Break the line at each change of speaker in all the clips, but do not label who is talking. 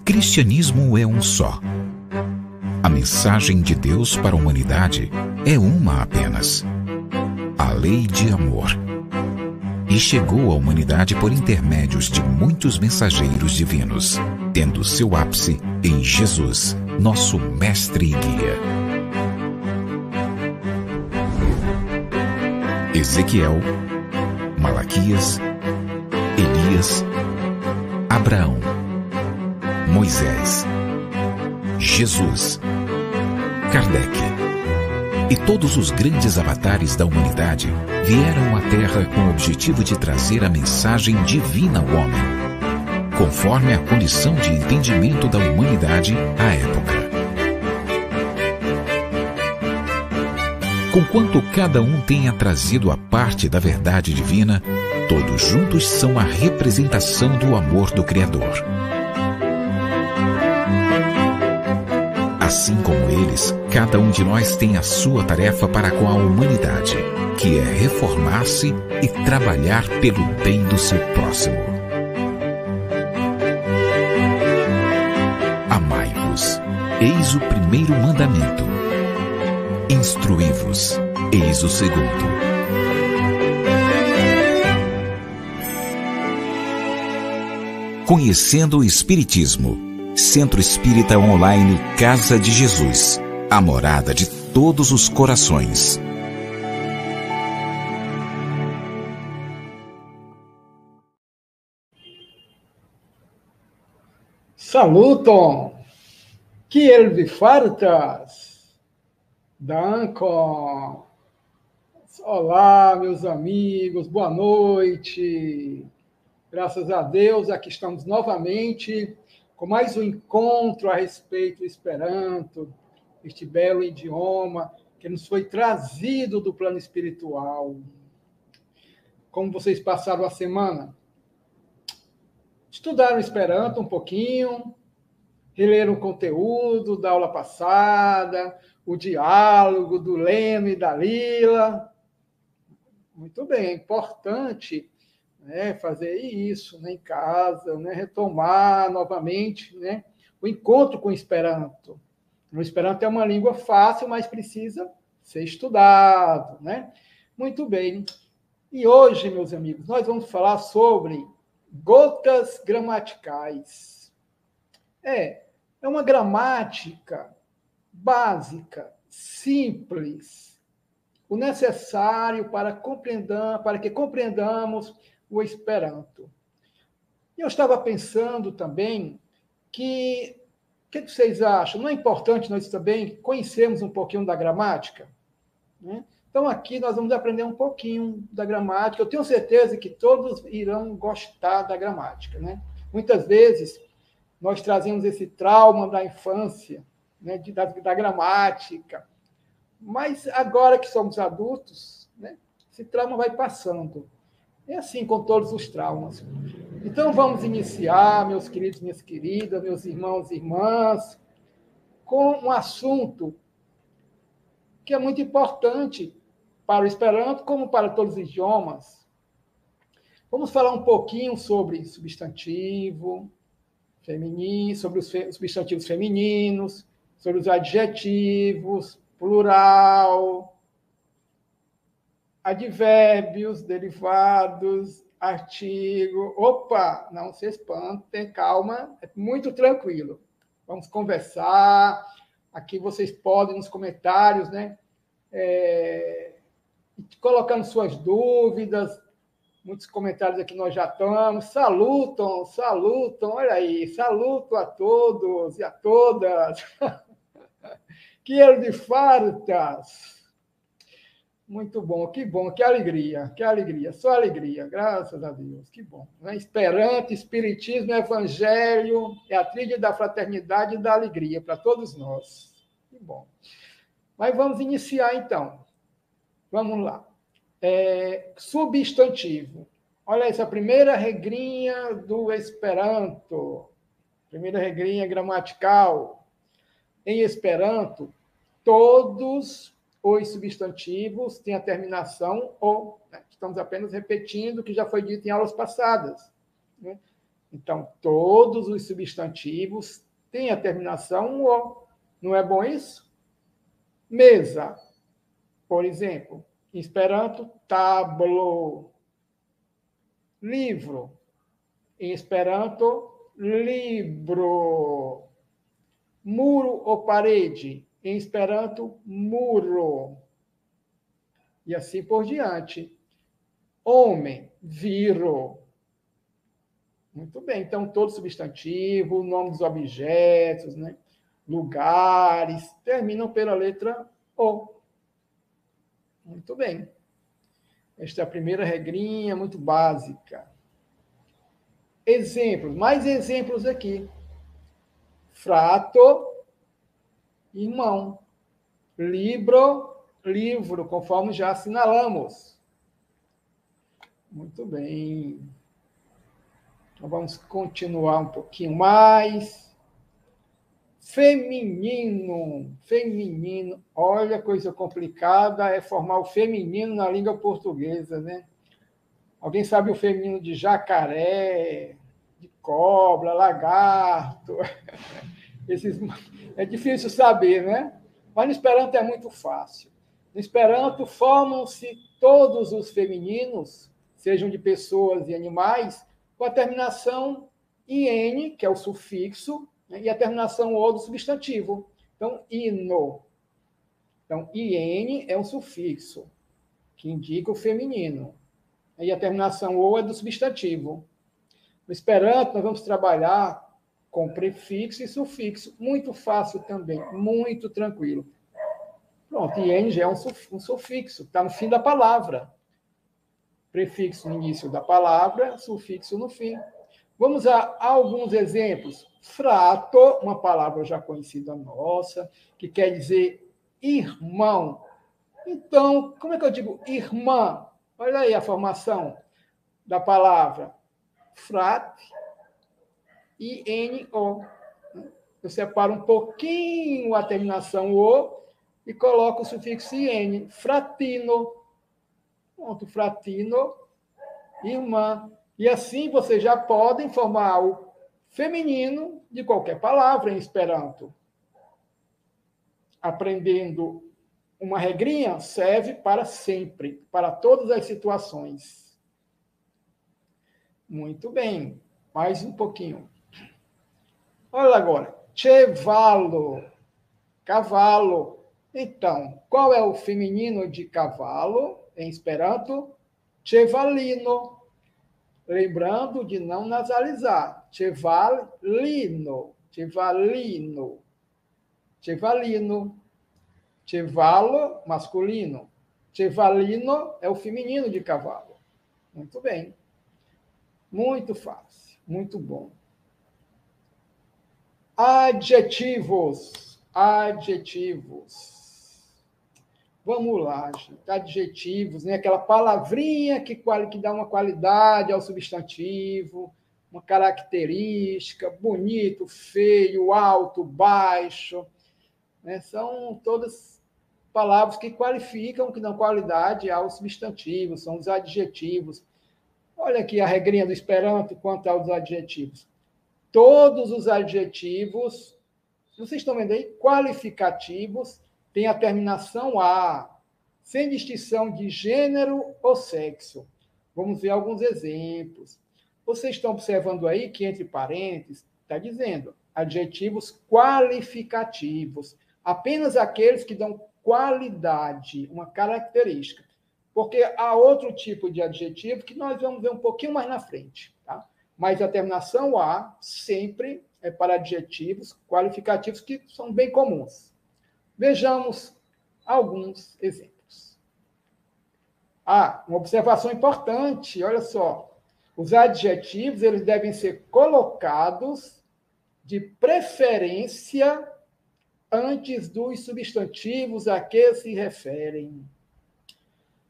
cristianismo é um só. A mensagem de Deus para a humanidade é uma apenas: a lei de amor. E chegou à humanidade por intermédios de muitos mensageiros divinos, tendo seu ápice em Jesus, nosso mestre e guia. Ezequiel, Malaquias, Elias, Abraão, Moisés, Jesus, Kardec e todos os grandes avatares da humanidade vieram à Terra com o objetivo de trazer a mensagem divina ao homem, conforme a condição de entendimento da humanidade à época. Conquanto cada um tenha trazido a parte da verdade divina, todos juntos são a representação do amor do Criador. Assim como eles, cada um de nós tem a sua tarefa para com a humanidade, que é reformar-se e trabalhar pelo bem do seu próximo. Amai-vos, eis o primeiro mandamento. Instruí-vos, eis o segundo. Conhecendo o Espiritismo. Centro Espírita Online Casa de Jesus, a morada de todos os corações.
Saluton, kiel vi fartas? Dankon. Olá, meus amigos, boa noite. Graças a Deus, aqui estamos novamente com mais um encontro a respeito do Esperanto, este belo idioma que nos foi trazido do plano espiritual. Como vocês passaram a semana? Estudaram Esperanto um pouquinho, releram o conteúdo da aula passada, o diálogo do Leno e da Lila. Muito bem, é importante, né, fazer isso, né, em casa, né, retomar novamente, né, o encontro com o Esperanto. O Esperanto é uma língua fácil, mas precisa ser estudado, né? Muito bem. E hoje, meus amigos, nós vamos falar sobre gotas gramaticais. É uma gramática básica, simples, o necessário para que compreendamos o Esperanto. E eu estava pensando também que, o que vocês acham? Não é importante nós também conhecermos um pouquinho da gramática? Né? Então, aqui nós vamos aprender um pouquinho da gramática. Eu tenho certeza que todos irão gostar da gramática. Né? Muitas vezes, nós trazemos esse trauma da infância, né, da gramática. Mas agora que somos adultos, né, esse trauma vai passando. É assim com todos os traumas. Então, vamos iniciar, meus queridos, minhas queridas, meus irmãos e irmãs, com um assunto que é muito importante para o Esperanto, como para todos os idiomas. Vamos falar um pouquinho sobre substantivo feminino, sobre os substantivos femininos, sobre os adjetivos, plural, advérbios, derivados, artigo. Opa, não se espantem, calma, é muito tranquilo. Vamos conversar. Aqui vocês podem, nos comentários, né, colocando suas dúvidas. Muitos comentários aqui nós já estamos. Salutam, olha aí, saluto a todos e a todas. Que ele de fartas. Muito bom, que alegria, só alegria, graças a Deus, que bom. Né? Esperanto, Espiritismo, Evangelho, é a tríade da fraternidade e da alegria para todos nós. Que bom. Mas vamos iniciar, então. Vamos lá. Substantivo. Olha essa primeira regrinha do Esperanto, primeira regrinha gramatical. Em Esperanto, todos os substantivos têm a terminação ou. Né? Estamos apenas repetindo o que já foi dito em aulas passadas. Né? Então, todos os substantivos têm a terminação O. Não é bom isso? Mesa, por exemplo, em esperanto, tablo. Livro, em esperanto, libro. Muro ou parede, em esperanto, muro. E assim por diante. Homem, viro. Muito bem, então todo substantivo, nome dos objetos, né? Lugares, terminam pela letra O. Muito bem. Esta é a primeira regrinha, muito básica. Exemplos, mais exemplos aqui. Frato, irmão. Libro, livro, conforme já assinalamos. Muito bem. Então, vamos continuar um pouquinho mais. Feminino. Feminino. Olha, coisa complicada é formar o feminino na língua portuguesa, né? Alguém sabe o feminino de jacaré, de cobra, lagarto? É difícil saber, né? Mas no Esperanto é muito fácil. No Esperanto formam-se todos os femininos, sejam de pessoas e animais, com a terminação IN, que é o sufixo, né, e a terminação O do substantivo. Então, ino. Então, IN é um sufixo, que indica o feminino. E a terminação O é do substantivo. No Esperanto, nós vamos trabalhar com prefixo e sufixo. Muito fácil também, muito tranquilo. Pronto, IN já é um sufixo, está no fim da palavra. Prefixo no início da palavra, sufixo no fim. Vamos a alguns exemplos. Frato, uma palavra já conhecida nossa, que quer dizer irmão. Então, como é que eu digo irmã? Olha aí a formação da palavra. Frat, I-N-O. Eu separo um pouquinho a terminação O e coloco o sufixo IN. Fratino. Pronto, fratino, irmã. E assim vocês já podem formar o feminino de qualquer palavra em Esperanto. Aprendendo uma regrinha serve para sempre, para todas as situações. Muito bem. Mais um pouquinho. Olha agora. Chevalo. Cavalo. Então, qual é o feminino de cavalo em Esperanto? Chevalino. Lembrando de não nasalizar. Chevalino. Chevalino. Chevalino. Chevalo, masculino. Chevalino é o feminino de cavalo. Muito bem. Muito fácil. Muito bom. Adjetivos. Adjetivos. Vamos lá, gente. Adjetivos, né? Aquela palavrinha que dá uma qualidade ao substantivo, uma característica, bonito, feio, alto, baixo. Né? São todas palavras que qualificam, que dão qualidade ao substantivo, são os adjetivos. Olha aqui a regrinha do Esperanto quanto aos adjetivos. Todos os adjetivos, vocês estão vendo aí, qualificativos, tem a terminação A, sem distinção de gênero ou sexo. Vamos ver alguns exemplos. Vocês estão observando aí que, entre parênteses, está dizendo adjetivos qualificativos, apenas aqueles que dão qualidade, uma característica. Porque há outro tipo de adjetivo que nós vamos ver um pouquinho mais na frente. Tá? Mas a terminação A sempre é para adjetivos qualificativos que são bem comuns. Vejamos alguns exemplos. Uma observação importante, olha só. Os adjetivos eles devem ser colocados de preferência antes dos substantivos a que se referem.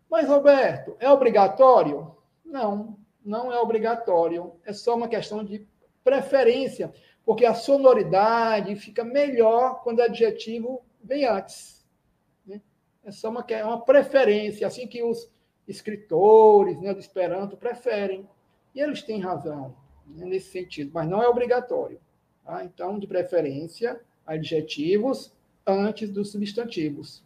Mas, Roberto, é obrigatório? Não, não é obrigatório. É só uma questão de preferência, porque a sonoridade fica melhor quando o adjetivo vem antes. Né? É só uma preferência, assim que os escritores, né, do Esperanto preferem. E eles têm razão. nesse sentido, mas não é obrigatório. Tá? Então, de preferência, adjetivos antes dos substantivos.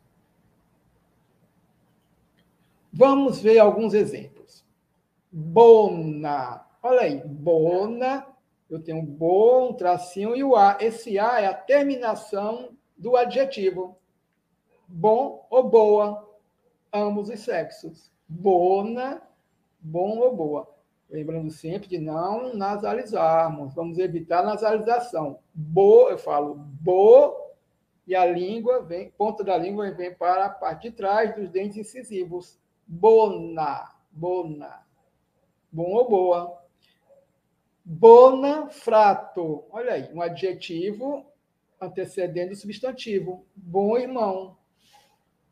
Vamos ver alguns exemplos. Bona. Olha aí, bona, eu tenho bo, um tracinho e o A. Esse A é a terminação do adjetivo. Bom ou boa, ambos os sexos. Bona, bom ou boa. Lembrando sempre de não nasalizarmos. Vamos evitar nasalização. Bo, eu falo bo, e a língua vem, ponta da língua vem para a parte de trás dos dentes incisivos. Bona, bona. Bom ou boa. Bona frato. Olha aí, um adjetivo antecedendo o substantivo. Bom irmão.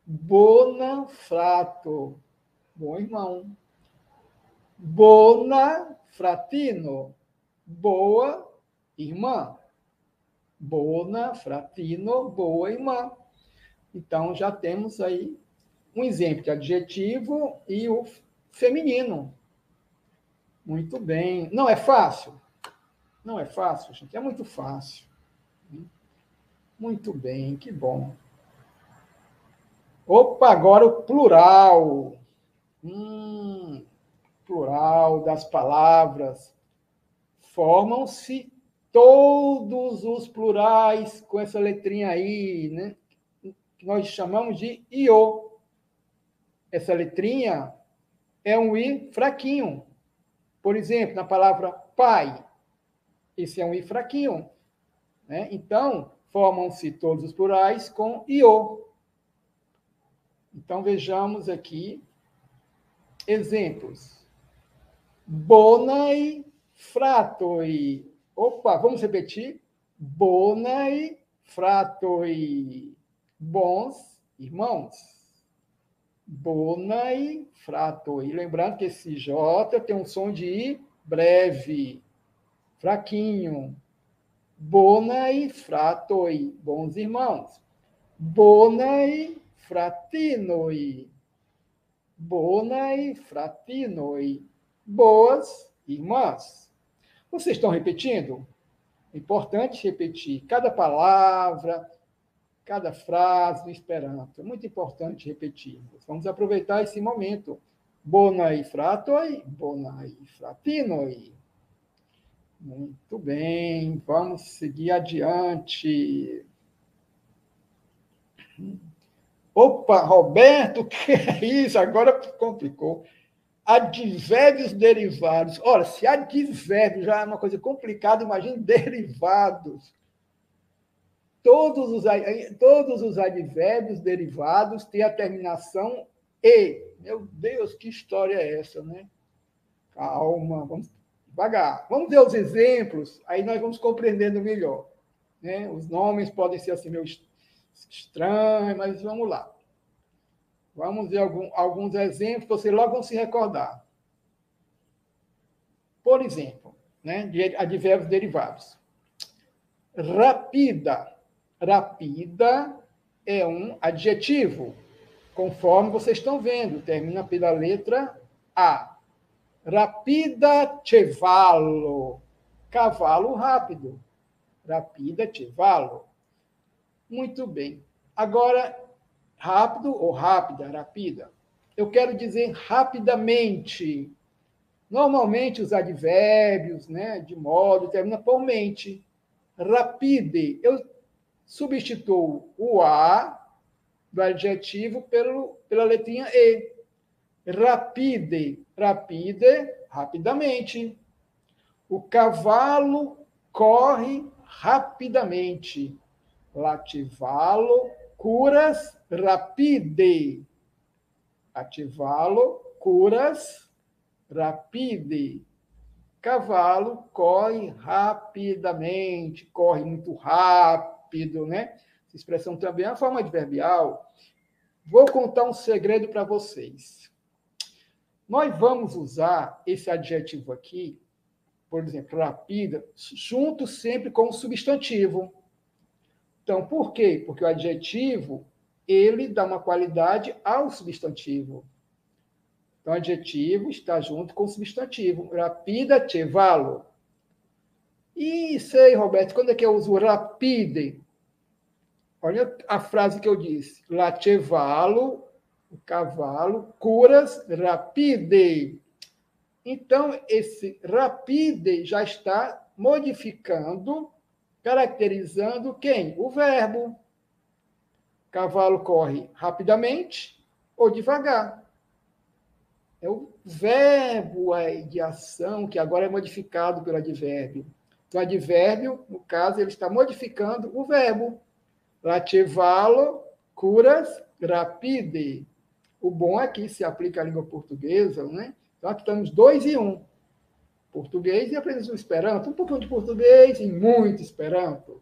Bona frato. Bom irmão. Bona fratino. Boa irmã. Bona fratino, boa irmã. Então, já temos aí um exemplo de adjetivo e o feminino. Muito bem. Não é fácil? Não é fácil, gente. É muito fácil. Muito bem, que bom. Opa, agora o plural. Plural das palavras. Formam-se todos os plurais com essa letrinha aí, né? Que nós chamamos de IO. Essa letrinha é um I fraquinho. Por exemplo, na palavra pai, esse é um I fraquinho. Né? Então, formam-se todos os plurais com IO. Então, vejamos aqui exemplos. Bonai fratoi. Opa, vamos repetir? Bonai fratoi. Bons irmãos. Bonai fratoi. Lembrando que esse J tem um som de I breve, fraquinho. Bonai fratoi. Bons irmãos. Bonai fratinoi. Bonai fratinoi. Boas irmãs. Vocês estão repetindo? É importante repetir cada palavra, cada frase do Esperanto. É muito importante repetir. Vamos aproveitar esse momento. Bonai fratoi, bonai fratinoi. Muito bem, vamos seguir adiante. Opa, Roberto, que é isso? Agora complicou. Advérbios derivados. Ora, se advérbio já é uma coisa complicada, imagine derivados. Todos os advérbios derivados têm a terminação E. Meu Deus, que história é essa, né? Calma, vamos devagar. Vamos ver os exemplos, aí nós vamos compreendendo melhor. Né? Os nomes podem ser assim meio estranhos, mas vamos lá. Vamos ver alguns exemplos, vocês logo vão se recordar. Por exemplo, né, de advérbios derivados. Rapida. Rapida é um adjetivo, conforme vocês estão vendo, termina pela letra A. Rapida cevalo. Cavalo rápido. Rapida cevalo. Muito bem. Agora, rápido ou rápida, rapida. Eu quero dizer rapidamente. Normalmente, os advérbios, né, de modo, terminam por mente. Rapide. Eu substituo o A do adjetivo pela letrinha E. Rapide. Rapide, rapidamente. O cavalo corre rapidamente. Lativalo, curas, rapide. Ativalo, curas, rapide. Cavalo corre rapidamente, corre muito rápido, né? Essa expressão também é uma forma adverbial. Vou contar um segredo para vocês. Nós vamos usar esse adjetivo aqui, por exemplo, rapida, junto sempre com o substantivo. Então, por quê? Porque o adjetivo, ele dá uma qualidade ao substantivo. Então, o adjetivo está junto com o substantivo. Rapida cevalo. E sei, Roberto, quando é que eu uso rapide? Olha a frase que eu disse. Lacevalo, o cavalo, curas rapide. Então, esse rapide já está modificando, caracterizando quem? O verbo. Cavalo corre rapidamente ou devagar. É o verbo aí de ação que agora é modificado pelo advérbio. O advérbio, no caso, ele está modificando o verbo. Lacevalo, curas, rapide. O bom é que se aplica à língua portuguesa, né? Então, aqui estamos 2 em 1. Português e aprendemos o Esperanto. Um pouquinho de português e muito Esperanto.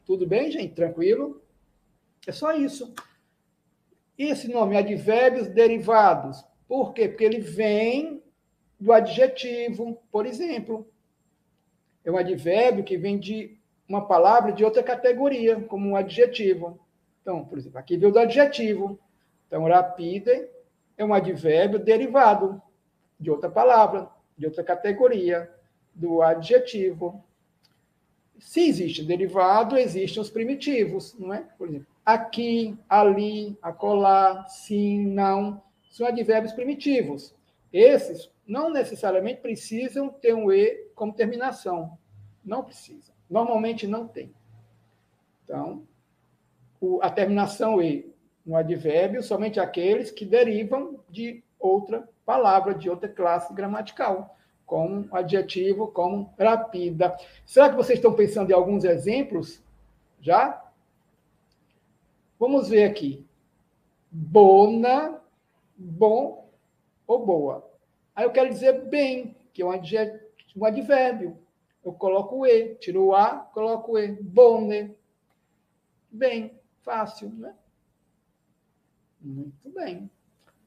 Tudo bem, gente? Tranquilo? É só isso. Esse nome, advérbios derivados. Por quê? Porque ele vem do adjetivo, por exemplo. É um advérbio que vem de uma palavra de outra categoria, como um adjetivo. Então, por exemplo, aqui veio do adjetivo. Então, rapide é um advérbio derivado de outra palavra, de outra categoria, do adjetivo. Se existe derivado, existem os primitivos, não é? Por exemplo, aqui, ali, acolá, sim, não, são advérbios primitivos. Esses não necessariamente precisam ter um E como terminação. Não precisam. Normalmente não tem. Então, a terminação E no advérbio, somente aqueles que derivam de outra palavra, de outra classe gramatical, como adjetivo, como rapida. Será que vocês estão pensando em alguns exemplos? Já? Vamos ver aqui. Bona, bom ou boa. Aí eu quero dizer bem, que é um advérbio. Eu coloco o E, tiro o A, coloco o E. Bone. Bem, fácil, né? Muito bem.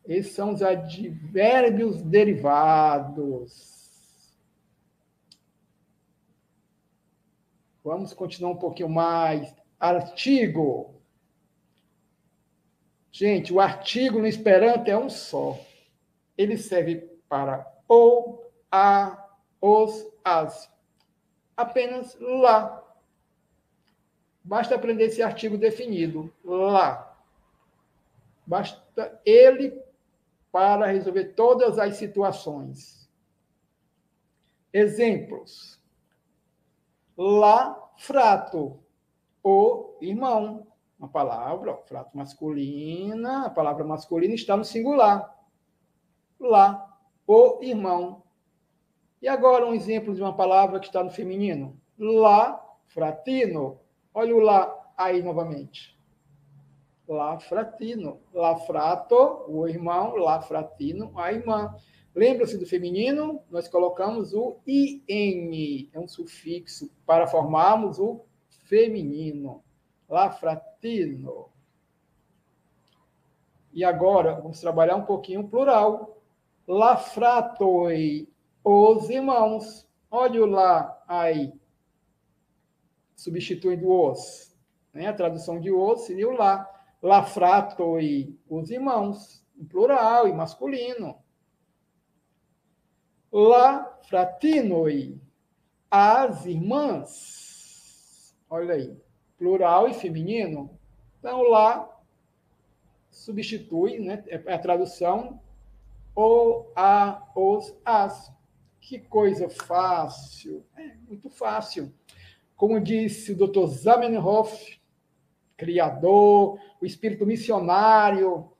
Esses são os advérbios derivados. Vamos continuar um pouquinho mais. Artigo. Gente, o artigo no Esperanto é um só. Ele serve para o, a, os, as. Apenas lá. Basta aprender esse artigo definido. Lá. Basta ele para resolver todas as situações. Exemplos. Lá, frato. O irmão. Uma palavra, frato masculina. A palavra masculina está no singular. Lá, o irmão. E agora um exemplo de uma palavra que está no feminino. Lá, fratino. Olha o lá aí novamente. Lá, fratino. Lá, frato, o irmão. Lá, fratino, a irmã. Lembra-se do feminino? Nós colocamos o IN. É um sufixo para formarmos o feminino. Lá, fratino. E agora, vamos trabalhar um pouquinho o plural. Lá, fratoi. Os irmãos. Olha o lá aí. Substituindo os. Né? A tradução de os seria o lá. Lá fratoi os irmãos. Em plural e masculino. Lá fratinoi as irmãs. Olha aí. Plural e feminino. Então, lá substitui, né? É a tradução o, a, os, as. Que coisa fácil. É muito fácil. Como disse o Dr. Zamenhof, criador, o espírito missionário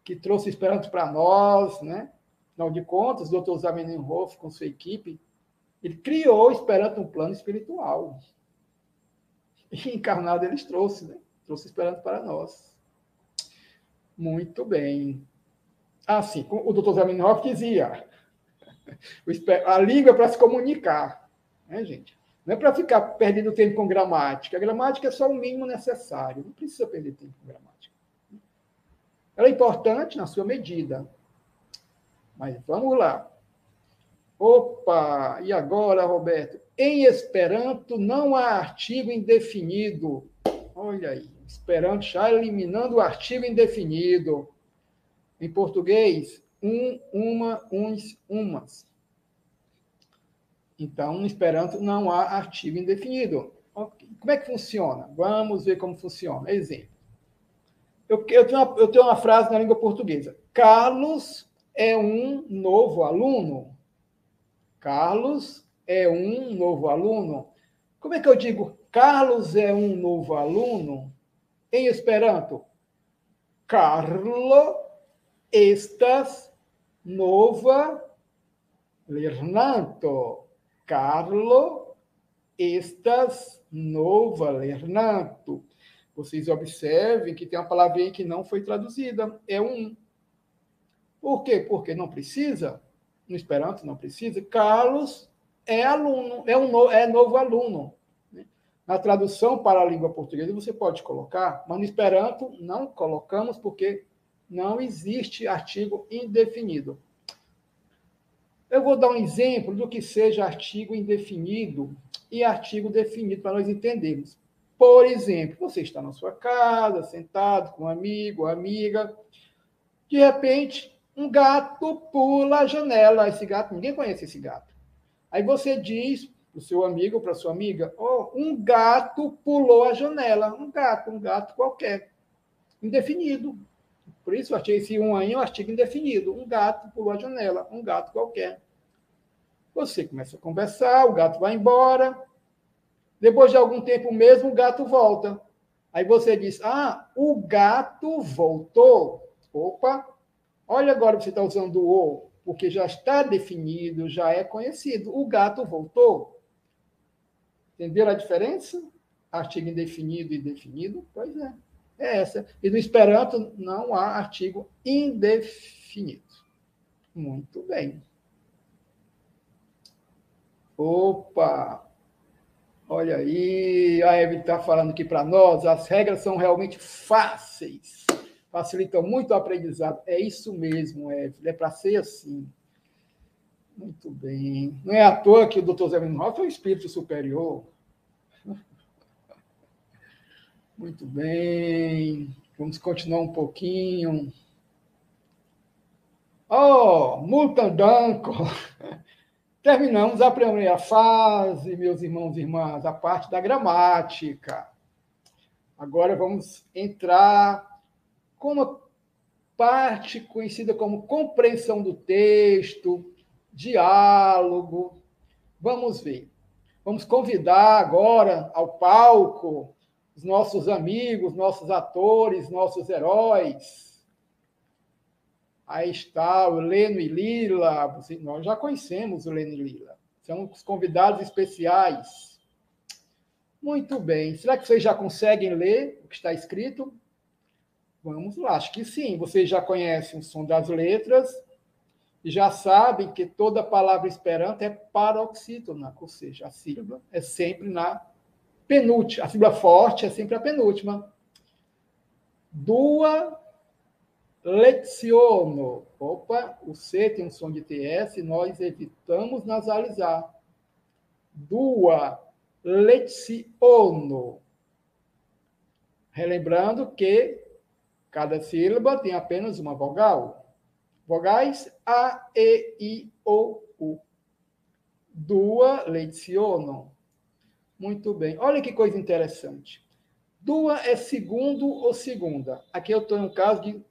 que trouxe o Esperanto para nós, né? Afinal de contas, o Dr. Zamenhof, com sua equipe, ele criou o Esperanto um plano espiritual. E encarnado eles trouxe, né? Trouxe o Esperanto para nós. Muito bem. Assim, o Dr. Zamenhof dizia, a língua é para se comunicar, né, gente? Não é para ficar perdendo tempo com gramática. A gramática é só o mínimo necessário. Não precisa perder tempo com gramática. Ela é importante na sua medida. Mas vamos lá. Opa! E agora, Roberto? Em Esperanto não há artigo indefinido. Olha aí. Esperanto já eliminando o artigo indefinido. Em português, uma, uns, umas. Então, no Esperanto não há artigo indefinido. Okay. Como é que funciona? Vamos ver como funciona. Exemplo. Eu tenho uma frase na língua portuguesa. Carlos é um novo aluno. Carlos é um novo aluno. Como é que eu digo Carlos é um novo aluno? Em Esperanto, Carlo estas nova lernanto. Carlo estas nova lernanto. Vocês observem que tem uma palavrinha que não foi traduzida. É um. Por quê? Porque não precisa. No Esperanto não precisa. Carlos é aluno, é novo aluno. Na tradução para a língua portuguesa você pode colocar, mas no Esperanto não colocamos porque não existe artigo indefinido. Eu vou dar um exemplo do que seja artigo indefinido e artigo definido para nós entendermos. Por exemplo, você está na sua casa, sentado com um amigo, amiga, de repente, um gato pula a janela. Esse gato, ninguém conhece esse gato. Aí você diz para o seu amigo ou para a sua amiga, um gato pulou a janela. Um gato qualquer, indefinido. Por isso, eu achei esse um aí um artigo indefinido. Um gato pulou a janela, um gato qualquer. Você começa a conversar, o gato vai embora. Depois de algum tempo mesmo, o gato volta. Aí você diz, o gato voltou. Opa, olha agora você está usando o, porque já está definido, já é conhecido. O gato voltou. Entenderam a diferença? Artigo indefinido e definido? Pois é, é essa. E no Esperanto não há artigo indefinido. Muito bem. Opa! Olha aí, a Evelyn está falando aqui para nós, as regras são realmente fáceis, facilitam muito o aprendizado. É isso mesmo, Evelyn, é para ser assim. Muito bem. Não é à toa que o Dr. Zé Menhoff é um espírito superior. Muito bem. Vamos continuar um pouquinho. Multandanco. Terminamos a primeira fase, meus irmãos e irmãs, a parte da gramática. Agora vamos entrar com uma parte conhecida como compreensão do texto, diálogo. Vamos ver. Vamos convidar agora ao palco os nossos amigos, nossos atores, nossos heróis. Aí está o Leno e Lila. Nós já conhecemos o Leno e Lila. São os convidados especiais. Muito bem. Será que vocês já conseguem ler o que está escrito? Vamos lá. Acho que sim. Vocês já conhecem o som das letras e já sabem que toda palavra esperanto é paroxítona, ou seja, a sílaba é sempre na penúltima. A sílaba forte é sempre a penúltima. Dua leziono. Opa, o C tem um som de TS, nós evitamos nasalizar. Dua leziono. Relembrando que cada sílaba tem apenas uma vogal. Vogais A, E, I, O, U. Dua leziono. Muito bem. Olha que coisa interessante. Dua é segundo ou segunda. Aqui eu estou no caso de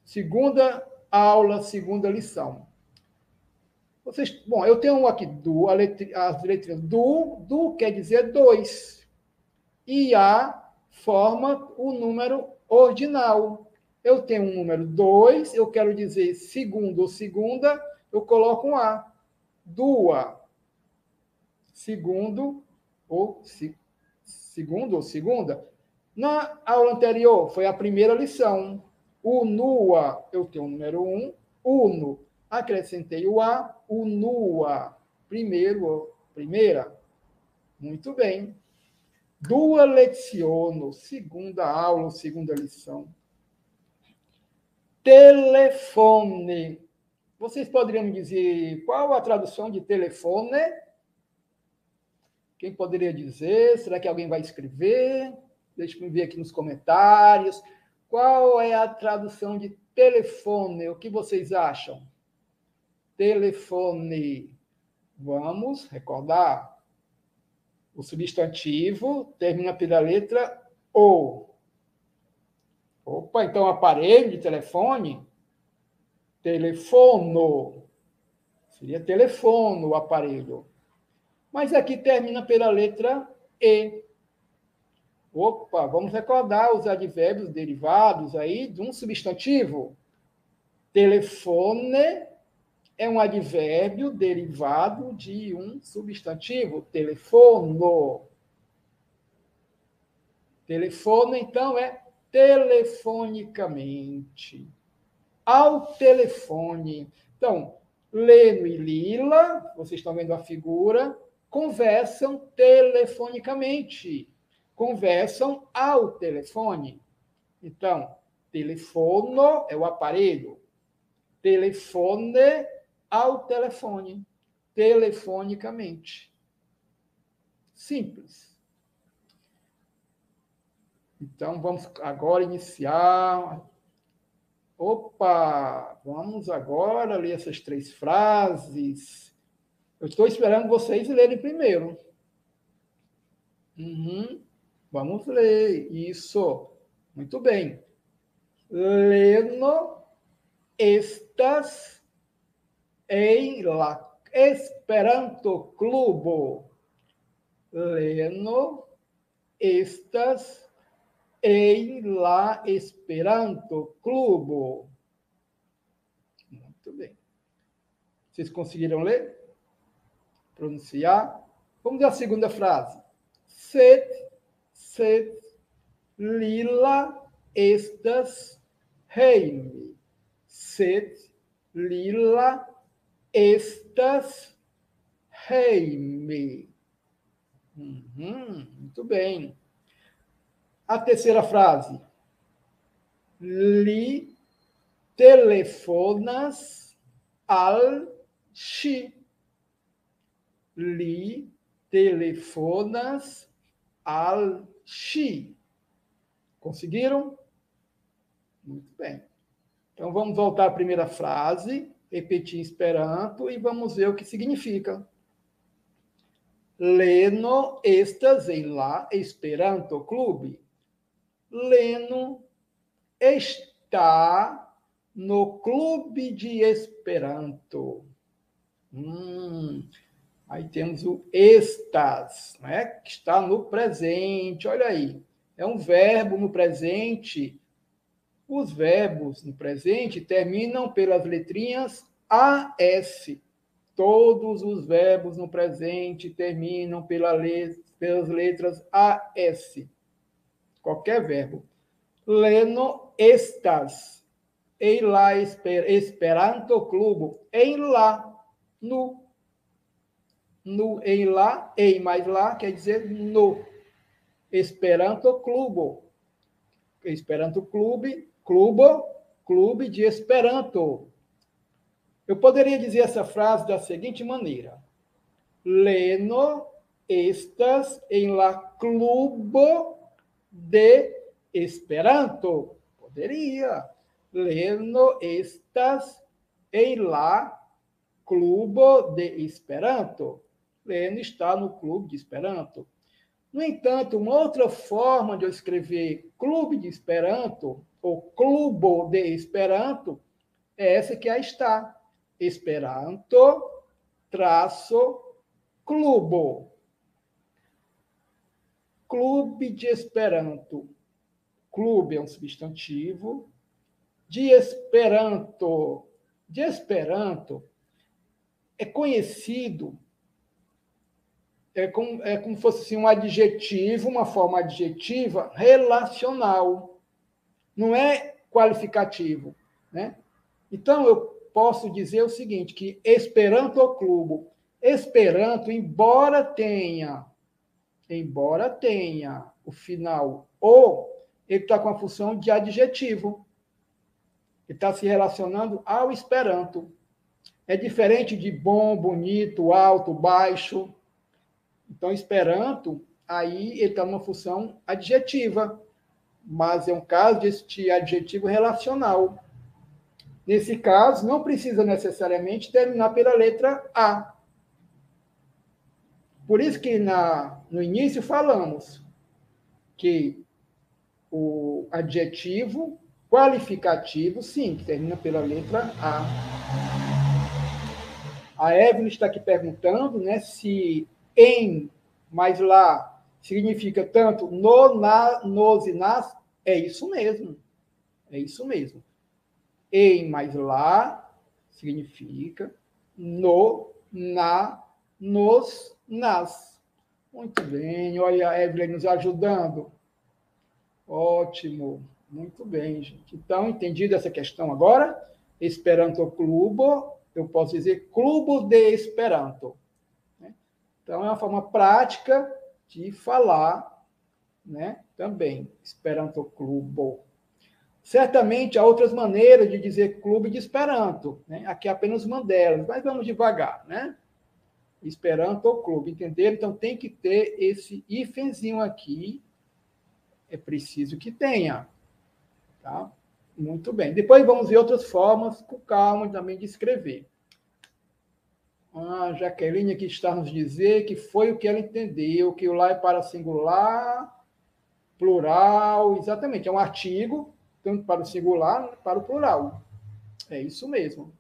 segunda aula, segunda lição. Bom, eu tenho aqui as letras do quer dizer 2. E A forma o número ordinal. Eu tenho um número 2, eu quero dizer segundo ou segunda, eu coloco um A. Dua. Segundo ou segunda. Na aula anterior, foi a primeira lição. Unua, eu tenho o número 1. Uno, acrescentei o A. Unua, primeira. Muito bem. Dua leziono, segunda aula, segunda lição. Telefone. Vocês poderiam me dizer qual a tradução de telefone? Quem poderia dizer? Será que alguém vai escrever? Deixa eu ver aqui nos comentários. Qual é a tradução de telefone? O que vocês acham? Telefone. Vamos recordar. O substantivo termina pela letra O. Opa, então aparelho de telefone, telefono. Seria telefono o aparelho. Mas aqui termina pela letra E. Opa, vamos recordar os advérbios derivados aí de um substantivo. Telefone é um advérbio derivado de um substantivo. Telefono. Telefono, então, é telefonicamente. Ao telefone. Então, Leno e Lila, vocês estão vendo a figura, conversam telefonicamente. Conversam ao telefone. Então, telefono é o aparelho. Telefone ao telefone. Telefonicamente. Simples. Então, vamos agora iniciar. Opa! Vamos agora ler essas 3 frases. Eu estou esperando vocês lerem primeiro. Vamos ler. Isso. Muito bem. Leno estas en la Esperanto Klubo. Leno estas en la Esperanto Klubo. Muito bem. Vocês conseguiram ler? Pronunciar? Vamos ver a segunda frase. Sed lila estas heime. Sed lila estas heime. Muito bem. A terceira frase. Li telefonas al ŝi. Li telefonas al ŝi. Conseguiram? Muito bem. Então, vamos voltar à primeira frase, repetir em esperanto e vamos ver o que significa. Leno estas en la Esperanto Clube. Leno está no clube de Esperanto. Aí temos o estas, né? Que está no presente. Olha aí. É um verbo no presente. Os verbos no presente terminam pelas letrinhas AS. Todos os verbos no presente terminam pelas letras AS. Qualquer verbo. Leno estas. Em la Esperanto Clube. Em lá. No. Em lá. Em mais lá quer dizer no. Esperanto Clube. Esperanto Clube. Clube de Esperanto. Eu poderia dizer essa frase da seguinte maneira. Leno estas en la clubo de Esperanto. Poderia. Leno estas en la clubo de Esperanto. Leno está no clube de Esperanto. No entanto, uma outra forma de eu escrever clube de Esperanto ou clubo de Esperanto é essa que aí está. Esperanto traço clubo. Clube de Esperanto. Clube é um substantivo. De Esperanto. De Esperanto é conhecido, é como se fosse assim, um adjetivo, uma forma adjetiva relacional. Não é qualificativo, né? Então, eu posso dizer o seguinte, que Esperanto Clube, Esperanto, embora tenha o final o, ele está com a função de adjetivo. Ele está se relacionando ao Esperanto. É diferente de bom, bonito, alto, baixo. Então, Esperanto, aí ele está numa função adjetiva, mas é um caso de adjetivo relacional. Nesse caso, não precisa necessariamente terminar pela letra A. Por isso que no início falamos que o adjetivo qualificativo, sim, que termina pela letra A. A Evelyn está aqui perguntando, né, se em mais lá significa tanto no, na, nos e nas. É isso mesmo. É isso mesmo. Em mais lá significa no, na, nos, nas. Muito bem. Olha a Evelyn nos ajudando. Ótimo. Muito bem, gente. Então, entendido essa questão agora? Esperanto Klubo, eu posso dizer Klubo de Esperanto. Então, é uma forma prática de falar, né? Também, Esperanto Klubo. Certamente há outras maneiras de dizer clube de Esperanto, né? Aqui é apenas uma delas, mas vamos devagar, né? Esperanto clube, entenderam? Então tem que ter esse hífenzinho aqui, é preciso que tenha, tá? Muito bem. Depois vamos ver outras formas, com calma, também de escrever. A Jaqueline aqui está nos dizer que foi o que ela entendeu, que o lá é para singular, plural, exatamente, é um artigo, tanto para o singular quanto para o plural. É isso mesmo.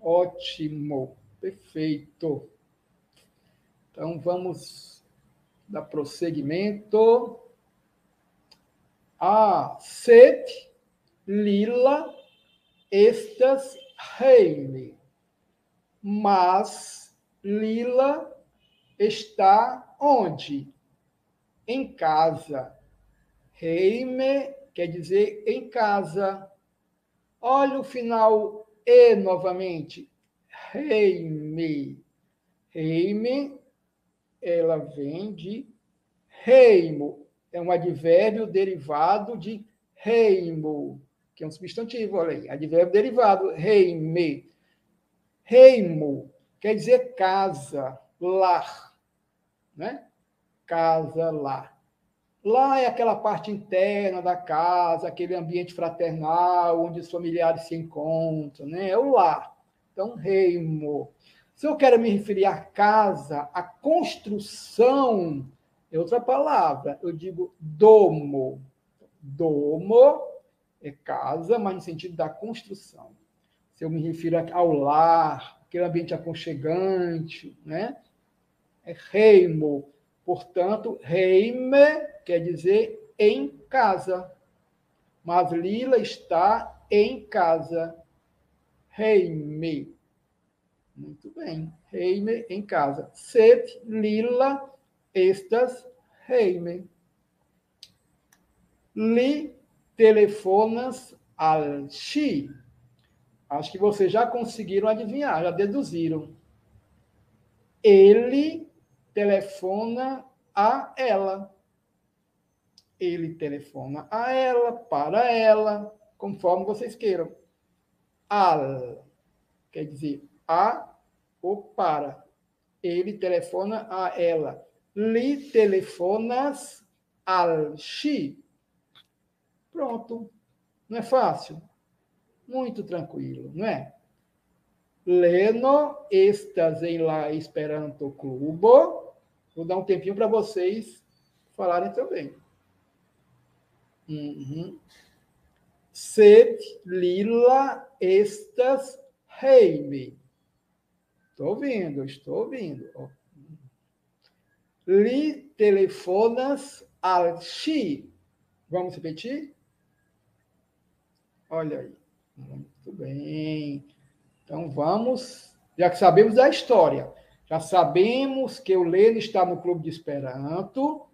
Ótimo, perfeito. Então, vamos dar prosseguimento. Sed, lila, estas, heime. Mas Lila está onde? Em casa. Heime quer dizer em casa. Olha o final E novamente. Heime. Heime, ela vem de reimo. É um advérbio derivado de reimo, que é um substantivo, olha aí. Advérbio derivado, reime. Reimo quer dizer casa, lar, né? Casa, lar. Lá é aquela parte interna da casa, aquele ambiente fraternal, onde os familiares se encontram, né? É o lar. Então, reimo. Se eu quero me referir à casa, à construção, é outra palavra. Eu digo domo. Domo é casa, mas no sentido da construção. Se eu me refiro ao lar, aquele ambiente aconchegante, né? É reimo. Portanto, reime quer dizer em casa. Mas Lila está em casa. Reime. Muito bem. Reime em casa. Sed Lila estas reime. Li telefonas al chi. Acho que vocês já conseguiram adivinhar, já deduziram. Ele telefona a ela. Ele telefona a ela, para ela, conforme vocês queiram. Al quer dizer a ou para. Ele telefona a ela. Li telefonas al chi. Pronto. Não é fácil? Muito tranquilo, não é? Leno estas em la Esperanto Klubo. Vou dar um tempinho para vocês falarem também. Sed lila estas heime. Estou ouvindo. Li telefonas al chi. Vamos repetir? Olha aí. Muito bem. Então vamos, já que sabemos da história, já sabemos que o Leno está no Clube de Esperanto,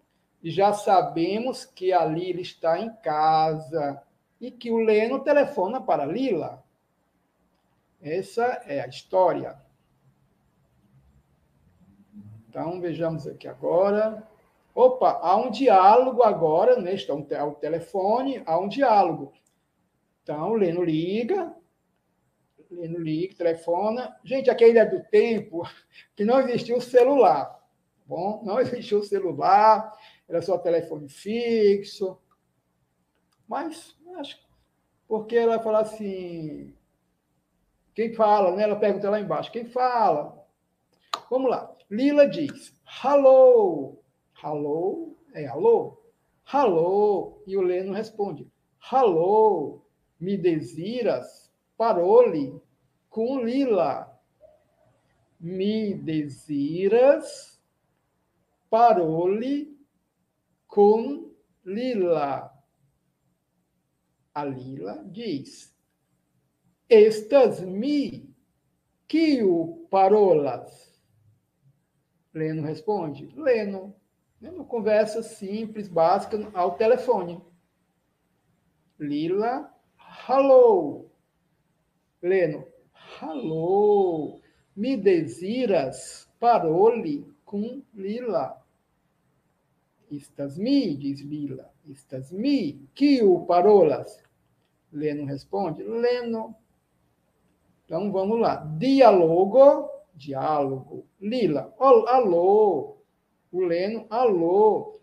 e já sabemos que a Lila está em casa, e que o Leno telefona para a Lila. Essa é a história. Então, vejamos aqui agora. Opa, há um diálogo agora, né? Está o telefone, há um diálogo. Então, o Leno liga, telefona. Gente, aqui ainda é do tempo que não existia o celular. Bom, não existia o celular, era só telefone fixo. Mas, acho porque ela fala assim, quem fala, né? Ela pergunta lá embaixo, quem fala? Vamos lá. Lila diz, hello. Hello é alô? Hello. E o Leno responde, hello. Me desiras? Parole com Lila. Me desiras? Parole com Lila. A Lila diz, estas me que o parolas? Leno responde, Leno. Uma conversa simples, básica, ao telefone. Lila, hello. Leno, hello. Me desiras? Parole com Lila. Estas me, diz Lila. Estas me, que o parolas? Leno responde, Leno. Então, vamos lá. Diálogo. Lila, alô. O Leno, alô.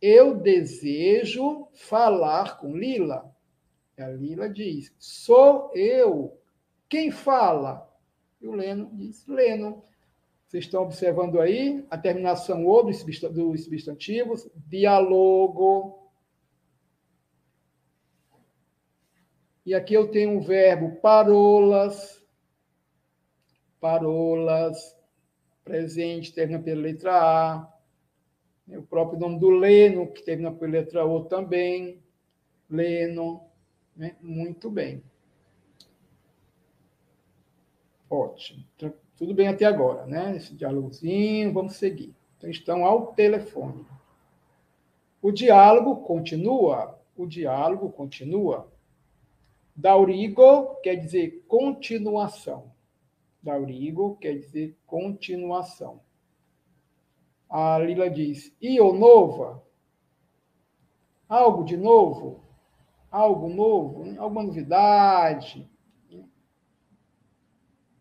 Eu desejo falar com Lila. A Lila diz, sou eu. Quem fala? E o Leno diz, Leno. Vocês estão observando aí a terminação O dos substantivos, diálogo. E aqui eu tenho o verbo parolas. Parolas. Presente, termina pela letra A. O próprio nome do Leno, que termina pela letra O também. Leno. Né? Muito bem. Ótimo. Então, tudo bem até agora, né? Esse diálogozinho, vamos seguir. Então, estão ao telefone. O diálogo continua. O diálogo continua. Daurigo quer dizer continuação. Daurigo quer dizer continuação. A Lila diz, io nova? Algo de novo? Algo novo? Alguma novidade?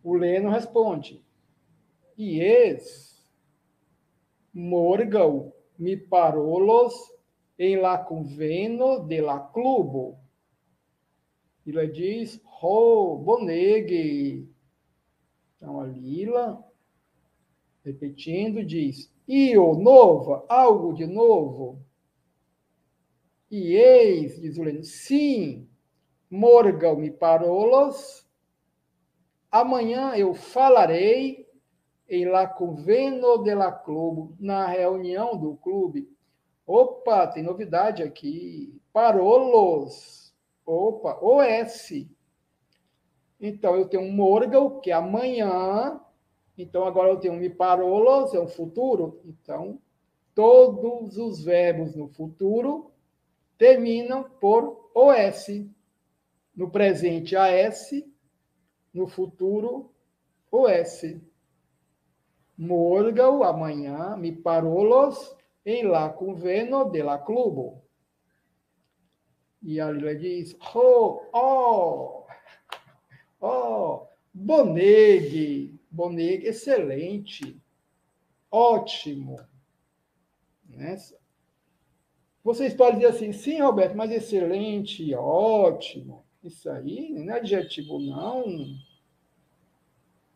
O Leno responde, ies morgau mi parolos em la conveno de la clubo. Lila diz, boneghe. Então, a Lila, repetindo, diz, io nova, algo de novo? E eis, diz o Leno, sim, morgau mi parolos, amanhã eu falarei em la conveno de la clube, na reunião do clube. Opa, tem novidade aqui. Parolos. Opa, OS. Então, eu tenho um morgau, que é amanhã. Então, agora eu tenho um mi parolos, é o futuro. Então, todos os verbos no futuro terminam por OS. No presente, AS. No futuro, OS. Morgau, amanhã, mi parolos em la conveno de la clubo. E a Lila diz, boneghe, excelente, ótimo. Né? Vocês podem dizer assim, sim, Roberto, mas excelente, ótimo. Isso aí não é adjetivo, não.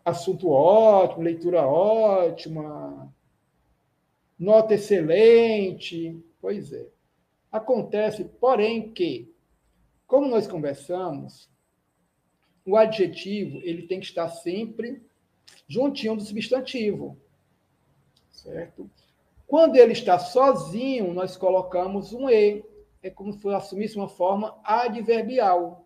Assunto ótimo, leitura ótima, nota excelente. Pois é. Acontece, porém, que, como nós conversamos, o adjetivo ele tem que estar sempre juntinho do substantivo. Certo? Quando ele está sozinho, nós colocamos um E. É como se assumisse uma forma adverbial.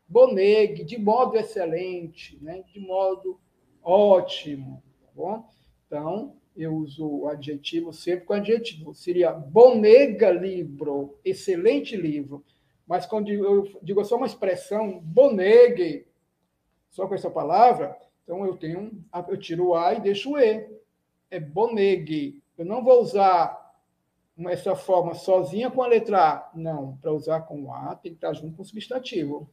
Boneghe, de modo excelente, né? De modo ótimo. Tá bom? Então, eu uso o adjetivo sempre com adjetivo. Seria bonega livro, excelente livro. Mas quando eu digo só uma expressão, boneghe, só com essa palavra, então eu tiro o A e deixo o E. É boneghe. Eu não vou usar essa forma sozinha com a letra A. Não, para usar com o A, tem que estar junto com o substantivo.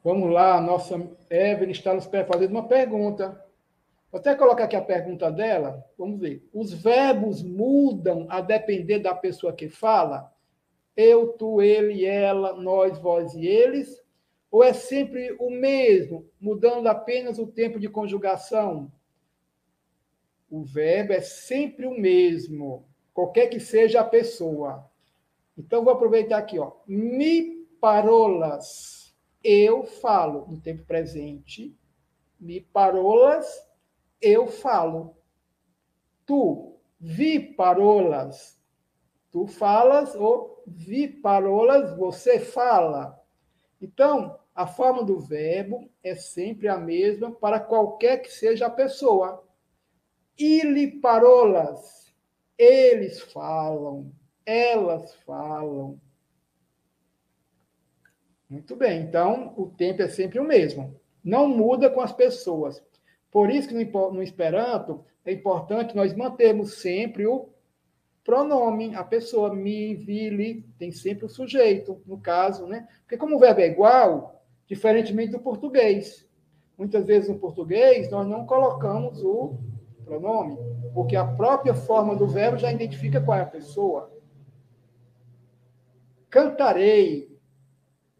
Vamos lá, a nossa Evelyn está nos fazendo uma pergunta. Vou até colocar aqui a pergunta dela. Vamos ver. Os verbos mudam a depender da pessoa que fala? Eu, tu, ele, ela, nós, vós e eles? Ou é sempre o mesmo, mudando apenas o tempo de conjugação? O verbo é sempre o mesmo, qualquer que seja a pessoa. Então, vou aproveitar aqui, ó. Mi parolas. Eu falo no tempo presente. Mi parolas, eu falo. Tu vi parolas. Tu falas ou vi parolas, você fala. Então, a forma do verbo é sempre a mesma para qualquer que seja a pessoa. Ili parolas. Eles falam. Elas falam. Muito bem. Então, o tempo é sempre o mesmo. Não muda com as pessoas. Por isso que no Esperanto é importante nós mantermos sempre o pronome, a pessoa, mi, vi, li, tem sempre o sujeito, no caso, né? Porque como o verbo é igual, diferentemente do português. Muitas vezes no português nós não colocamos o pronome, porque a própria forma do verbo já identifica qual é a pessoa. Cantarei.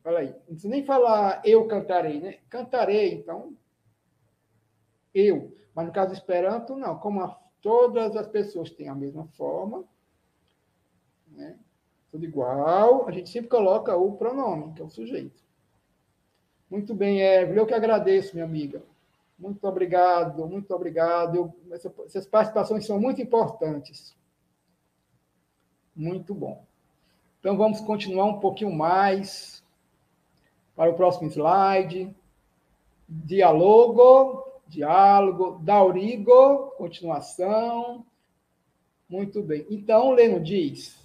Olha aí, não precisa nem falar eu cantarei, né? Cantarei, então, eu. Mas no caso do Esperanto, não. Como todas as pessoas têm a mesma forma, né? Tudo igual, a gente sempre coloca o pronome, que é o sujeito. Muito bem, Evelyn, eu que agradeço, minha amiga. Muito obrigado, muito obrigado. Essas participações são muito importantes. Muito bom. Então, vamos continuar um pouquinho mais para o próximo slide. Diálogo, daurigo, continuação. Muito bem. Então, o Leno diz: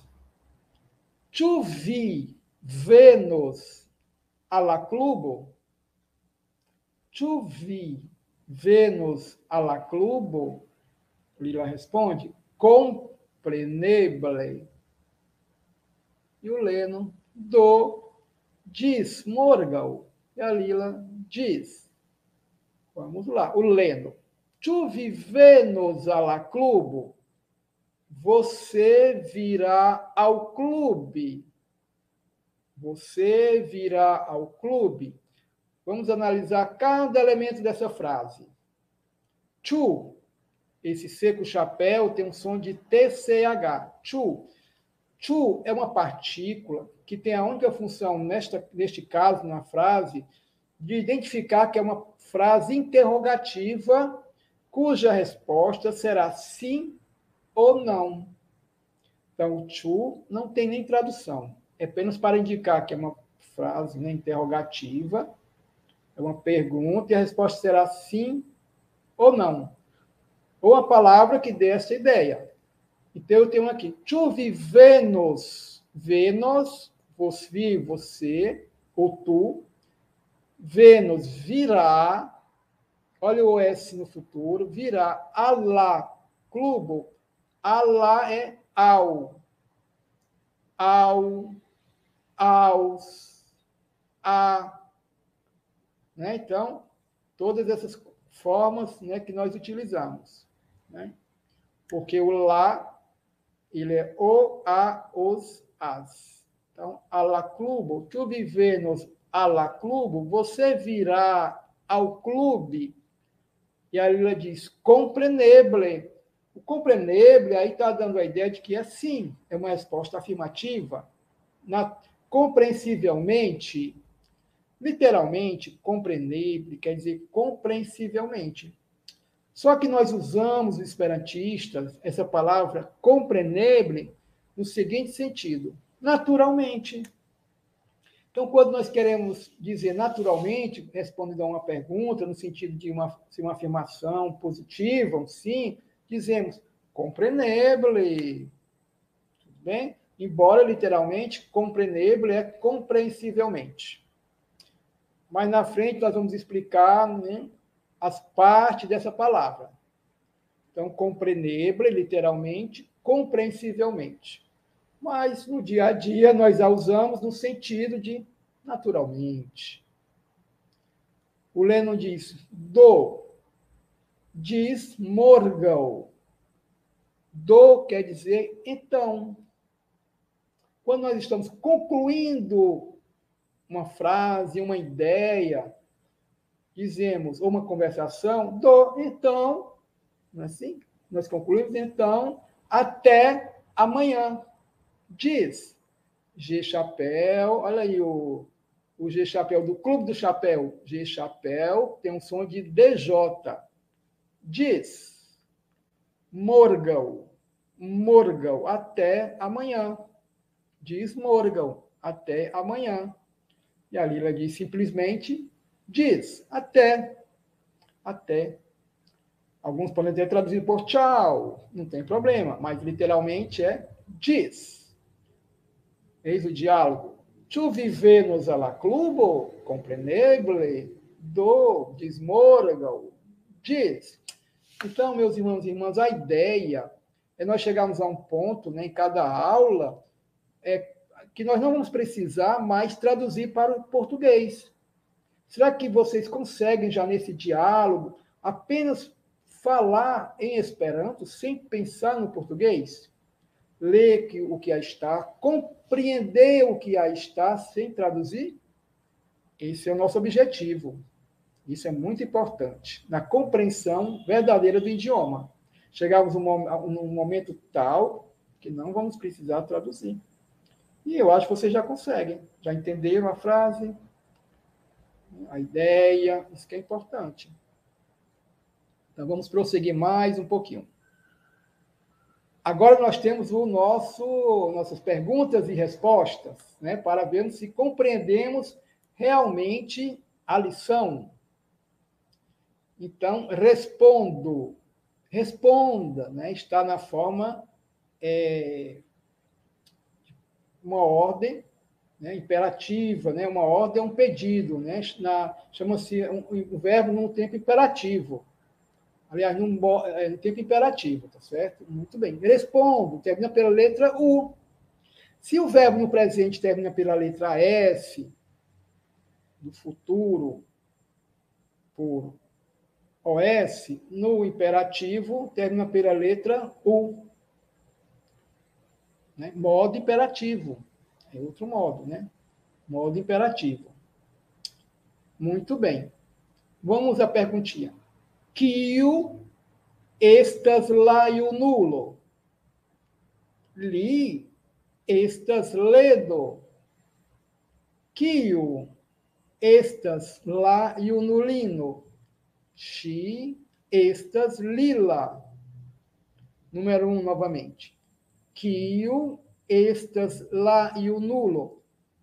Tu vi Vênus alla clubo? Tu vi Vênus alla clubo? Lila responde: compreneble. E o Leno: do, diz, Morgal. E a Lila diz. Vamos lá, o Leno. Tu vi Vênus alla clubo? Você virá ao clube. Você virá ao clube. Vamos analisar cada elemento dessa frase. Tu, esse seco chapéu tem um som de TCH. Tu. Tu é uma partícula que tem a única função, neste caso, na frase, de identificar que é uma frase interrogativa, cuja resposta será sim ou não. Então, o to não tem nem tradução. É apenas para indicar que é uma frase, né, interrogativa, é uma pergunta, e a resposta será sim ou não. Ou a palavra que dê essa ideia. Então, eu tenho aqui, tu vi Vênus, Vênus, você, ou tu, Vênus virá, olha o S no futuro, virá alla clubo, alla é ao, aos, a, né? Então, todas essas formas, né, que nós utilizamos, né? Porque o lá, ele é o, a, os, as. Então, alla clubo, tu vivenos alla clubo, você virá ao clube. E a Lila diz, compreneble. O compreneble aí está dando a ideia de que é sim, é uma resposta afirmativa. Compreensivelmente, literalmente, compreneble quer dizer compreensivelmente. Só que nós usamos, esperantistas, essa palavra compreneble no seguinte sentido: naturalmente. Então, quando nós queremos dizer naturalmente, respondendo a uma pergunta, no sentido de uma afirmação positiva, um sim, dizemos compreneble. Tudo bem? Embora, literalmente, compreneble é compreensivelmente. Mas na frente nós vamos explicar, né, as partes dessa palavra. Então, compreneble, literalmente, compreensivelmente. Mas no dia a dia nós a usamos no sentido de naturalmente. O Leno diz diz morgal. Do quer dizer então. Quando nós estamos concluindo uma frase, uma ideia, dizemos, ou uma conversação, do, então, não é assim? Nós concluímos, então, até amanhã. Diz, G Chapéu, olha aí o G Chapéu do Clube do Chapéu. G Chapéu tem um som de DJ. Diz, Morgal, Morgal, até amanhã. Diz Morgal, até amanhã. E a Lila diz simplesmente, diz, até. Alguns podem ter traduzido por tchau, não tem problema, mas literalmente é diz. Eis o diálogo. Tu viver-nos a la clubo, compreneble, do, diz Morgal, diz. Então, meus irmãos e irmãs, a ideia é nós chegarmos a um ponto, né, em cada aula, que nós não vamos precisar mais traduzir para o português. Será que vocês conseguem, já nesse diálogo, apenas falar em Esperanto, sem pensar no português? Ler o que aí está, compreender o que aí está, sem traduzir? Esse é o nosso objetivo. Isso é muito importante, na compreensão verdadeira do idioma. Chegamos num momento tal que não vamos precisar traduzir. E eu acho que vocês já conseguem, já entenderam a frase, a ideia, isso que é importante. Então, vamos prosseguir mais um pouquinho. Agora nós temos nossas perguntas e respostas, né, para vermos se compreendemos realmente a lição. Então, responda, né, está na forma, uma ordem, né, imperativa, né, uma ordem é um pedido, né, chama-se um verbo num tempo imperativo. Aliás, no tempo imperativo, tá certo? Muito bem. Respondo, termina pela letra U. Se o verbo no presente termina pela letra S, do futuro, por OS, no imperativo termina pela letra U. Né? Modo imperativo. É outro modo, né? Modo imperativo. Muito bem. Vamos à perguntinha. Kiu estas laiu nulo? Li estas ledo? Kiu estas laiu nulino? Xi estas lila. Número 1, novamente. Kiu estas laiu nulo?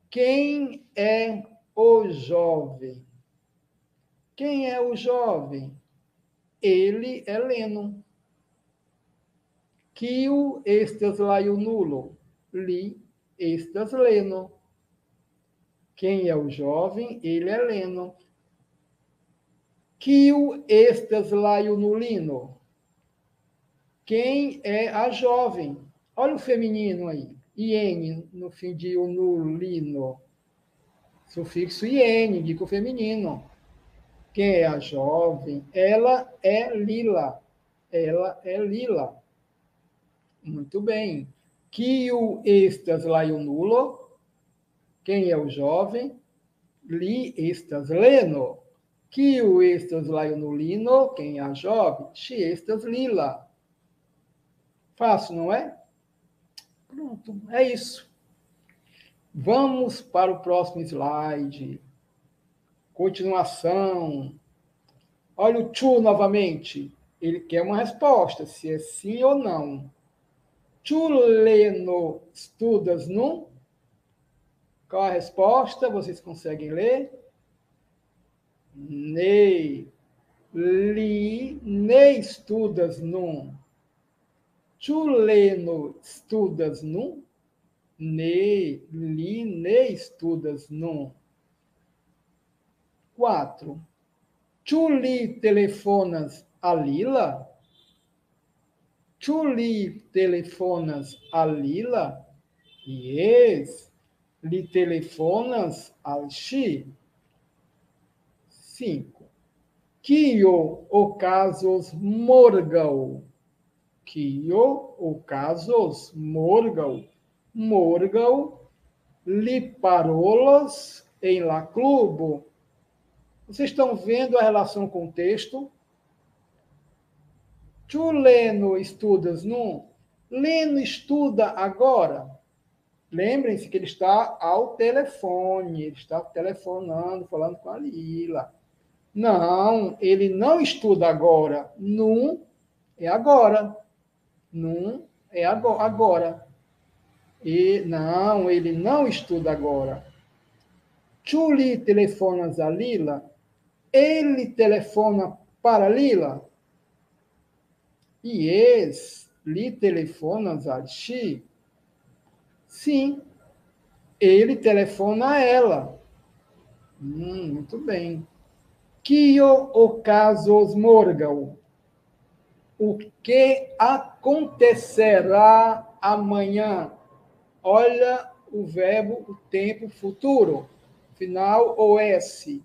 Quem é o jovem? Quem é o jovem? Ele é Leno. Kiu estas laiu nulo? Li estas Leno. Quem é o jovem? Ele é Leno. Kiu estas laiu nulino? Quem é a jovem? Olha o feminino aí. Iene, no fim de nulino. Sufixo iene, indica o feminino. Quem é a jovem? Ela é Lila. Ela é Lila. Muito bem. Kiu estas laiu nulo? Quem é o jovem? Li estas Leno. Kiu estas laiu nulino? Quem é a jovem? Xi estas Lila. Fácil, não é? Pronto, é isso. Vamos para o próximo slide. Continuação. Olha o Chu novamente. Ele quer uma resposta, se é sim ou não. Tu leno estudas num? Qual a resposta? Vocês conseguem ler? Nei. Li, ne estudas num? Tu leno estudas num? Ne, li, ne estudas num? 4. Tu li telefonas a Lila? Tu li telefonas a Lila? Yes. Li telefonas al Xi? 5. Kio ocasos morgau? Kio ocasos morgau? Morgau li parolas em la klubo. Vocês estão vendo a relação com o texto? Tu Leno estudas nun? Leno estuda agora. Lembrem-se que ele está ao telefone, ele está telefonando, falando com a Lila. Não, ele não estuda agora. Nun é agora. Nun é agora. E não, ele não estuda agora. Tu lhe telefonas a Lila? Ele telefona para Lila? Yes, lhe telefonas a Xi? Sim, ele telefona a ela. Muito bem. Kio ocasos morgal? O que acontecerá amanhã? Olha o verbo, o tempo futuro, final OS.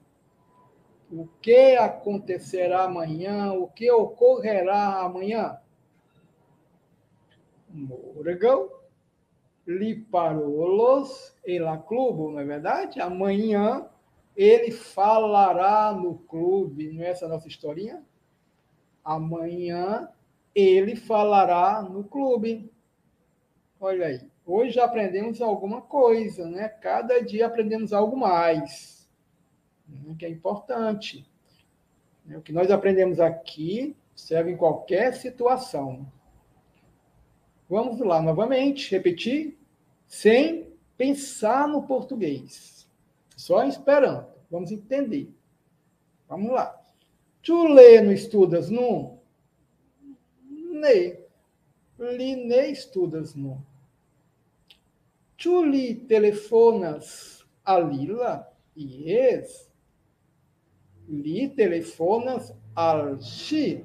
O que acontecerá amanhã? O que ocorrerá amanhã? Morgal, liparolos e la clube, não é verdade? Amanhã ele falará no clube, não é essa a nossa historinha? Amanhã ele falará no clube. Olha aí, hoje já aprendemos alguma coisa, né? Cada dia aprendemos algo mais, que é importante. O que nós aprendemos aqui serve em qualquer situação. Vamos lá novamente, repetir, sem pensar no português. Só esperando. Vamos entender. Vamos lá. Tu lê no estudas nu? Ne. Li ne estudas nu. Tu lhe telefonas a Lila? Yes. Lhe telefonas al Xi?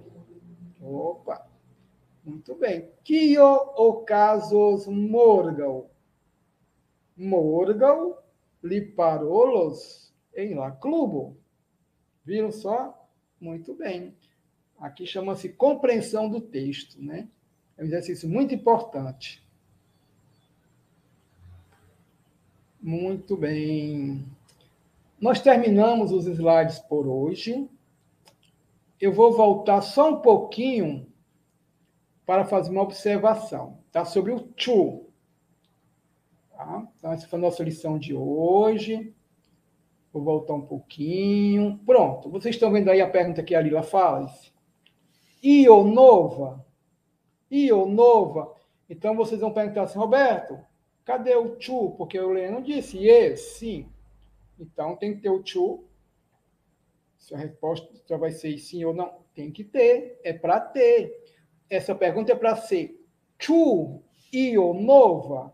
Opa. Muito bem. Kio ocasos morgal? Morgal liparolos em la clubo. Viram só? Muito bem. Aqui chama-se compreensão do texto, né? É um exercício muito importante. Muito bem. Nós terminamos os slides por hoje. Eu vou voltar só um pouquinho para fazer uma observação, tá? Sobre o to. Tá? Então, essa foi a nossa lição de hoje. Vou voltar um pouquinho. Pronto. Vocês estão vendo aí a pergunta que a Lila faz? Io nova? Io nova? Então, vocês vão perguntar assim, Roberto, cadê o to? Porque o Leno disse yes, sim. Então, tem que ter o to. Se a resposta já vai ser sim ou não, tem que ter. É para ter. Essa pergunta é para ser tu io nova,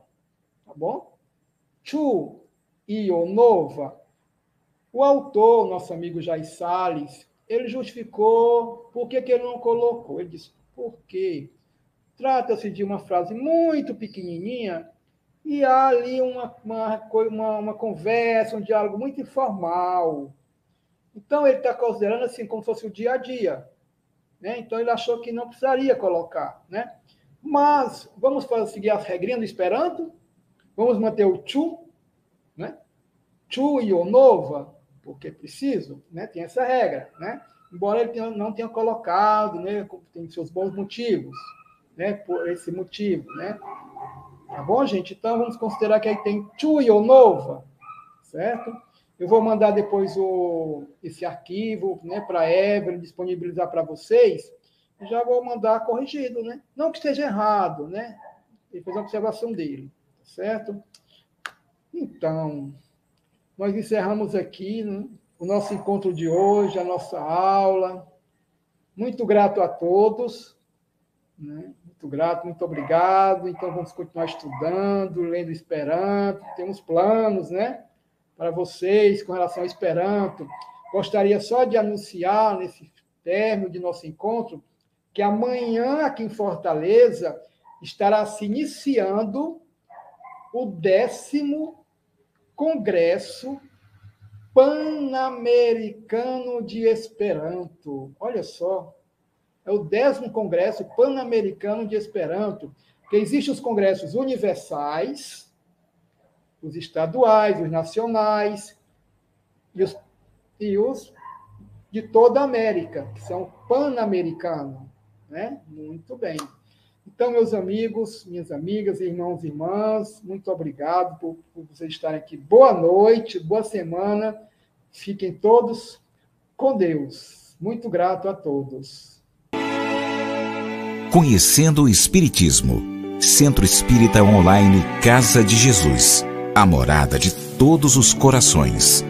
tá bom? Tu io nova. O autor, nosso amigo Jair Salles, ele justificou por que ele não colocou. Ele disse, por quê? Trata-se de uma frase muito pequenininha e há ali uma conversa, um diálogo muito informal. Então, ele está considerando assim como se fosse o dia a dia. Né? Então, ele achou que não precisaria colocar. Né? Mas, vamos seguir as regrinhas do Esperanto? Vamos manter o tu, né? Tu io nova, porque é preciso, né? Tem essa regra. Né? Embora ele não tenha colocado, né? Tem seus bons motivos, né? Por esse motivo. Né? Tá bom, gente? Então, vamos considerar que aí tem tu io nova, certo? Eu vou mandar depois esse arquivo, né, para a Evelyn disponibilizar para vocês. E já vou mandar corrigido, né? Não que esteja errado, né? Ele fez a observação dele, certo? Então, nós encerramos aqui, né, o nosso encontro de hoje, a nossa aula. Muito grato a todos, né? Muito grato, muito obrigado. Então, vamos continuar estudando, lendo Esperanto. Temos planos, né? Para vocês, com relação ao Esperanto. Gostaria só de anunciar, nesse término de nosso encontro, que amanhã, aqui em Fortaleza, estará se iniciando o 10º Congresso Pan-Americano de Esperanto. Olha só, é o 10º Congresso Pan-Americano de Esperanto, que existem os congressos universais, os estaduais, os nacionais, e os de toda a América, que são pan-americanos, né? Muito bem. Então, meus amigos, minhas amigas, irmãos e irmãs, muito obrigado por vocês estarem aqui. Boa noite, boa semana. Fiquem todos com Deus. Muito grato a todos.
Conhecendo o Espiritismo. Centro Espírita Online Casa de Jesus. A morada de todos os corações.